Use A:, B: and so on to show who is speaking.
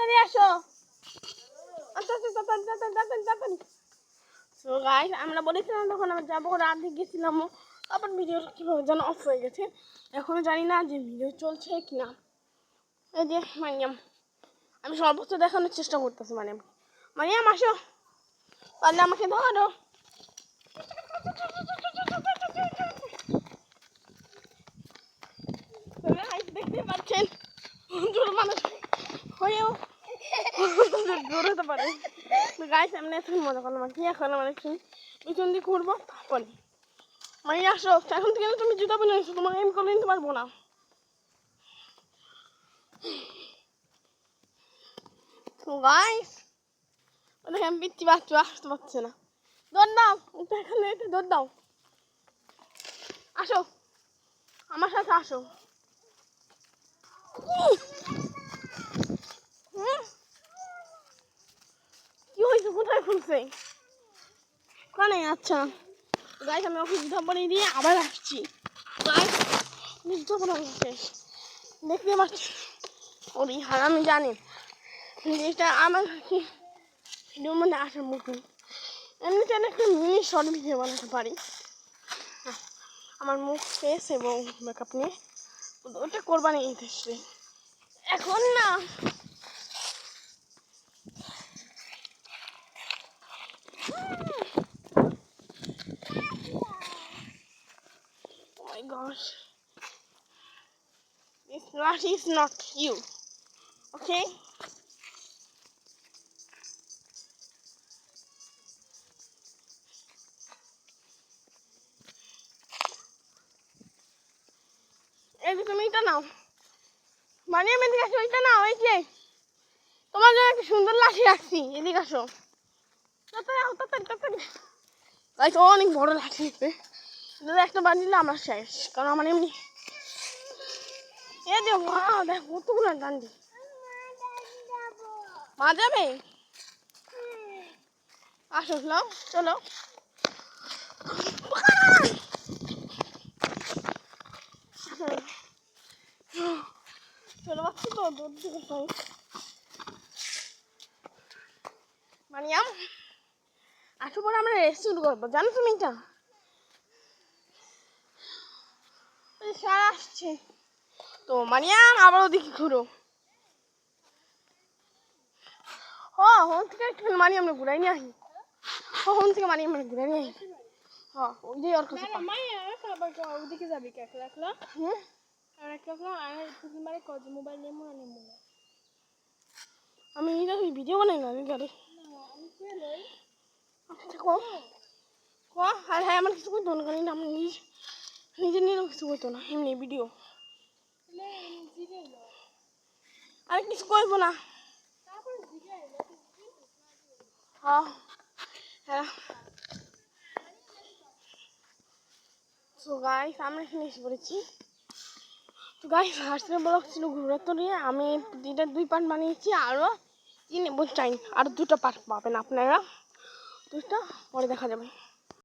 A: তাড়াতাড়ি আসো। আচ্ছা আচ্ছা তাড়াতাড়ি তাড়াতাড়ি তাড়াতাড়ি তাড়াতাড়ি। তো গাইস আমরা বলেছিলাম তখন আমরা যাবো, রাতে গেছিলাম, আবার ভিডিও কীভাবে যেন অফ হয়ে গেছে, এখনও জানি না যে ভিডিও চলছে কি না। এই যে মারিয়াম, আমি সর্বোচ্চ দেখানোর চেষ্টা করতেছি। মারিয়াম, মারিয়াম আসো, পারলে আমাকে ধরো। দেখতে পাচ্ছেন ছোট মানুষ হয়েও জোর হতে পারে। গাইস সামনে এখন মজা করলাম আর কি, এখন আমার একটু পিছন দিয়ে ঘুরবো তারপরে। মানে আসো, এখন থেকে তুমি জুতা পরে এসো, তোমাকে আমি করে নিতে পারবো না। তো গাইস ওদেরকে আমি পিচ্ছি বাচ্চা আসতে পারছে না। দৌড় দাও, এখানে দৌড় দাও, আসো আমার সাথে আসো। কি হয়েছে, কোথায় খুলছে? ওখানে। আচ্ছা গাইস আমি ওকে জুতা পরে দিয়ে আবার আসছি। গাইস জুতা পরে আসছে, দেখতে পাচ্ছি ওরই হার। আমি জানি যেটা আমার ভিডিওর মধ্যে আসার মতন, এমনিতে একটা মিনি শর্ট ভিডিও বানাতে পারি আমার মুখ, ফেস এবং মেকআপ নিয়ে, ওটা করবানি ইন্টারেস্টে এখন না। Oh my gosh, this lot is not you, okay? এই যে তুমি এটা নাও, মারিয়াম এদিকে আসো, এটা নাও। এই যে তোমার জন্য একটা সুন্দর লাঠি রাখছি, এদিকে আসো। তাড়াতাড়ি তাড়াতাড়ি তাড়াতাড়ি। গাইস অনেক বড় লাঠি নিতে, একটা বানিয়ে আমরা শেষ, কারণ আমার এমনি। এই যে দেখ কতগুলো ডান্ডি। মা যাবে? আসো নাও, চলো চলো পাচ্ছি তো দূর থেকে। মারিয়াম আসো, পরে আমরা রেস্ট শুরু করবো, জানো তুমি এটা? স্যার আসছে তো। মারিয়াম আবার ওদিকে ঘুরো। হন থেকে একটু মারিয়াম ঘুরাই নিয়ে আসি। হন থেকে মারিয়াম ঘুরাই নিয়ে আসি। হ্যাঁ ওই যে ওর কাছে
B: ওদিকে যাবি কে রাখলো? আর একটা আর তুমি মারে কজ মোবাইল নেমো না নেমো না।
A: আমি ভিডিও বানাই না, আমি গাড়ি
B: আমি কে লই।
A: আচ্ছা কো কো আর হ্যাঁ আমার কিছু করতো না, কারণ আমি নিজে নিজেও কিছু করতো না, এমনি ভিডিও আর কিছু করবো না। হ্যাঁ হ্যাঁ। তো গাইস আমরা এখানে এসে পড়েছি। তো গাইস আজকের ব্লগ ছিল ঘোরাতে নিয়ে। আমি এটা 2 পার্ট বানিয়েছি, আরও 3 এবং 4 আর 2টা পার্ট পাবেন আপনারা, 2টা পরে দেখা যাবে।